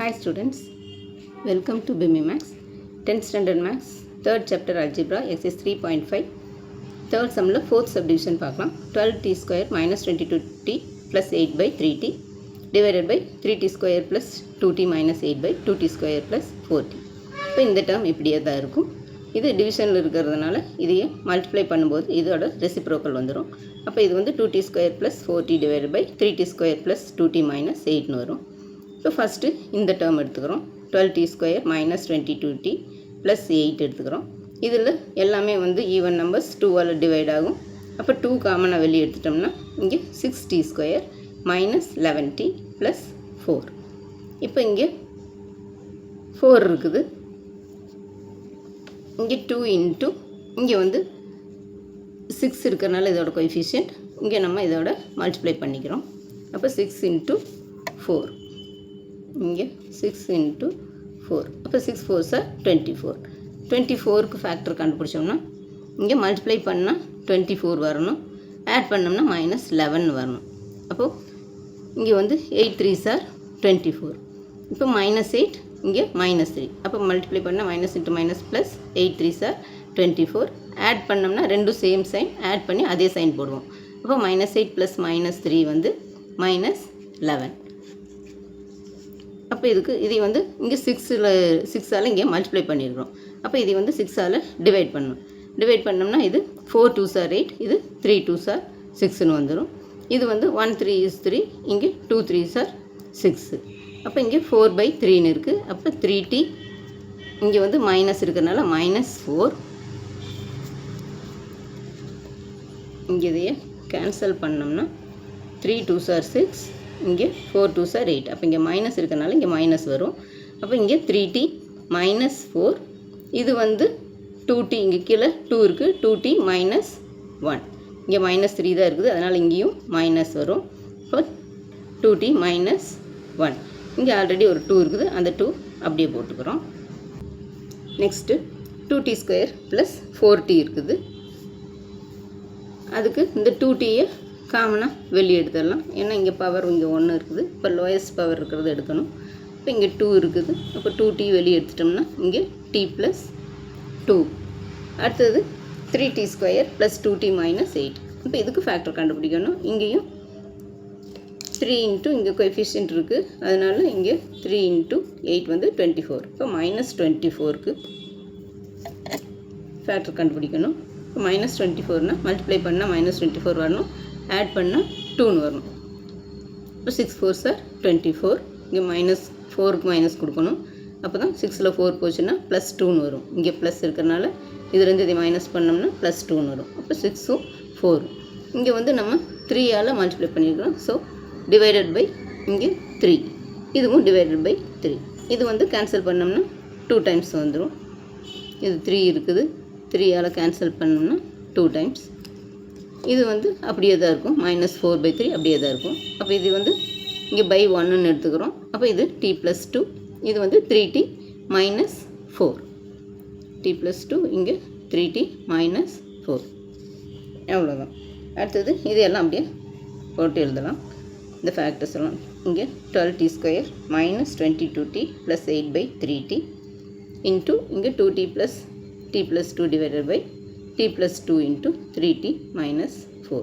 Hi students, welcome to BIMI Max, 10th standard Max, 3rd chapter Algebra, exercise 3.5, 3rd sumல 4th subdivision பார்க்கலாம். 12t square minus 22t plus 8 by 3t divided by 3t square plus 2t minus 8 by 2t square plus 4t. இப்போ இந்த term இப்படியே தான் இருக்கும். இது டிவிஷனில் இருக்கிறதுனால இதையே மல்டிப்ளை பண்ணும்போது இதோட ரெசிப்ரோக்கல் வந்துடும். அப்போ இது வந்து 2t square plus 4t divided by 3t square plus 2t minus 8னு வரும். இப்போ ஃபஸ்ட்டு இந்த டேர்ம் எடுத்துக்கிறோம். 12t square minus 22t plus 8 எடுத்துக்கிறோம். இதில் எல்லாமே வந்து ஈவன் நம்பர்ஸ் 2ஆல் டிவைட் ஆகும். அப்போ 2 காமனாக வெளியே எடுத்துட்டோம்னா இங்கே 6t square minus 11t plus 4. இப்போ இங்கே 4 இருக்குது. இங்கே 2 இன்ட்டு இங்கே வந்து 6 இருக்கிறனால இதோட கோஎஃபிஷியன்ட் இங்கே நம்ம இதோட மல்டிப்ளை பண்ணிக்கிறோம். அப்போ 6 இன்ட்டு 4, இங்கே 6 இன்ட்டு 4, அப்போ 6 4s are 24. 24க்கு ஃபேக்டர் கண்டுபிடிச்சோம்னா இங்கே மல்டிப்ளை பண்ணால் 24 வரணும், ஆட் பண்ணோம்னா மைனஸ் 11 வரணும். அப்போது இங்கே வந்து 8 3s are 24. இப்போ மைனஸ் 8 இங்கே மைனஸ் 3, அப்போ மல்டிப்ளை பண்ணால் minus into minus plus 8 3s are 24. Add பண்ணோம்னா ரெண்டும் சேம் சைன், ஆட் பண்ணி அதே சைன் போடுவோம். அப்போ மைனஸ் 8 ப்ளஸ் மைனஸ் 3 வந்து மைனஸ் 11. அப்போ இதை வந்து இங்கே 6ஆல் இங்கே மல்டிப்ளை பண்ணியிருக்கிறோம். அப்போ இதை வந்து 6ஆல் டிவைட் பண்ணணும். டிவைட் பண்ணோம்னா இது 4 2s are 8, இது 3 2s are 6ன்னு வந்துடும். இது வந்து 1 3 is 3, இங்கே 2 3s are 6. அப்போ இங்கே 4/3ன்னு இருக்குது. அப்போ 3t இங்கே வந்து மைனஸ் இருக்கிறதுனால மைனஸ் 4. இங்கே இதையே கேன்சல் பண்ணோம்னா 3 2s are 6, இங்கே 4 2s are 8. அப்போ இங்கே மைனஸ் இருக்கிறனால இங்கே மைனஸ் வரும். அப்போ இங்கே 3t மைனஸ் 4. இது வந்து 2t, இங்கே கீழே 2 இருக்குது, 2t மைனஸ் 1. இங்கே மைனஸ் 3 தான் இருக்குது, அதனால் இங்கேயும் மைனஸ் வரும். இப்போ 2t மைனஸ் 1. இங்கே ஆல்ரெடி ஒரு 2 இருக்குது, அந்த 2 அப்படியே போட்டுக்கிறோம். Next 2t square plus 4t இருக்குது. அதுக்கு இந்த 2tயை காமனாக வெளியே எடுத்துடலாம். ஏன்னா இங்கே பவர் இங்கே 1 இருக்குது, இப்போ லோயஸ்ட் பவர் இருக்கிறது எடுக்கணும். இப்போ இங்கே 2 இருக்குது, அப்போ 2t வெளியே எடுத்துட்டோம்னா இங்கே t ப்ளஸ் 2. அடுத்தது 3t square plus 2t minus 8. இப்போ இதுக்கு ஃபேக்டர் கண்டுபிடிக்கணும். இங்கேயும் 3 இன்ட்டு இங்கே கோஎஃபிஷியன்ட் இருக்குது, அதனால் இங்கே 3 இன்ட்டு 8 வந்து 24. இப்போ மைனஸ் 24க்கு ஃபேக்டர் கண்டுபிடிக்கணும். இப்போ மைனஸ் 24னா மல்டிப்ளை பண்ணால் மைனஸ் 24 வரணும், ஆட் பண்ணால் 2ன்னு வரணும். இப்போ 6 4s are 24. இங்கே மைனஸ் 4க்கு மைனஸ் கொடுக்கணும். அப்போ தான் 6ல் 4 போச்சுன்னா ப்ளஸ் 2ன்னு வரும். இங்கே ப்ளஸ் இருக்கிறனால இதுலேருந்து இதை மைனஸ் பண்ணோம்னா ப்ளஸ் 2ன்னு வரும். அப்போ 6ம் 4. இங்கே வந்து நம்ம 3ஆல் மல்டிப்ளை பண்ணியிருக்கிறோம். ஸோ டிவைடட் பை இங்கே 3, இதுவும் டிவைடட் பை 3. இது வந்து கேன்சல் பண்ணோம்னா 2 டைம்ஸ் வந்துடும். இது 3 இருக்குது, 3ஆல் கேன்சல் பண்ணோம்னா 2 டைம்ஸ். இது வந்து அப்படியே தான் இருக்கும், மைனஸ் 4/3 அப்படியே தான் இருக்கும். அப்போ இது வந்து இங்கே பை 1ன்னு எடுத்துக்கிறோம். அப்போ இது t ப்ளஸ் 2, இது வந்து 3t மைனஸ் 4. t ப்ளஸ் 2, இங்கே 3t மைனஸ் 4. அவ்வளோதான். அடுத்தது இதையெல்லாம் அப்படியே போட்டு எழுதலாம். இந்த ஃபேக்டர்ஸ் எல்லாம் இங்கே 12t square minus 22t plus 8/3t into இங்கே 2t plus t plus 2 divided by t plus 2 into 3t minus 4.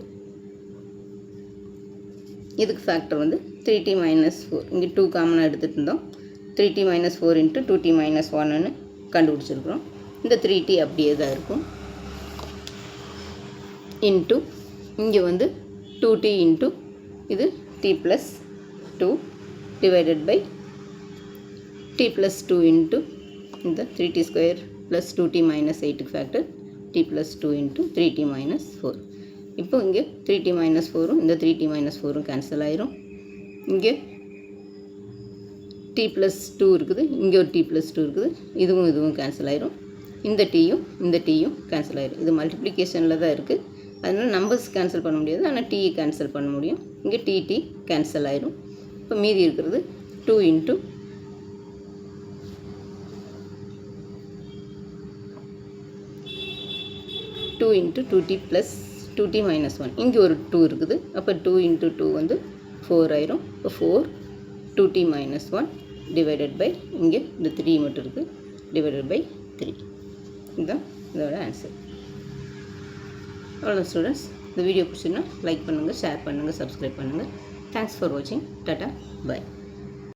இதுக்கு ஃபேக்டர் வந்து 3t minus 4. இங்கே 2 காமனாக எடுத்துகிட்டு இருந்தோம். 3t minus 4 into 2t minus 1ன்னு கண்டுபிடிச்சிருக்கிறோம். இந்த 3t அப்படியே தான் இருக்கும். இன்ட்டு இங்கே வந்து 2t இன்ட்டு இது t plus 2 divided by t plus 2 into இந்த 3t square plus 2t minus 8க்கு factor t plus 2 into 3t minus 4. இப்போ இங்கே 3t minus 4ம் இந்த 3t minus 4ம் கேன்சல் ஆயிரும். இங்கே t plus 2 இருக்குது, இங்கே ஒரு t plus 2 இருக்குது, இதுவும் கேன்சல் ஆயிரும். இந்த tயும் கேன்சல் ஆயிரும். இது மல்டிப்ளிகேஷனில் தான் இருக்குது, அதனால் நம்பர்ஸ் கேன்சல் பண்ண முடியாது, ஆனால் t கேன்சல் பண்ண முடியும். இங்கே t கேன்சல் ஆயிரும். இப்போ மீதி இருக்கிறது 2 into 2 into 2t plus 2t minus 1. இங்கே ஒரு 2 இருக்குது, அப்போ 2 into 2 வந்து 4 ஆயிரும். இப்போ 4 2t minus 1 டிவைடட் பை இங்கே இந்த 3 மட்டும் இருக்குது டிவைடட் பை 3. இதுதான் இதோட ஆன்சர். அவ்வளோதான் ஸ்டூடெண்ட்ஸ். இந்த வீடியோ பிடிச்சிருந்தா லைக் பண்ணுங்கள், ஷேர் பண்ணுங்கள், சப்ஸ்கிரைப் பண்ணுங்கள். தேங்க்ஸ் ஃபார் வாட்சிங். Tata, by.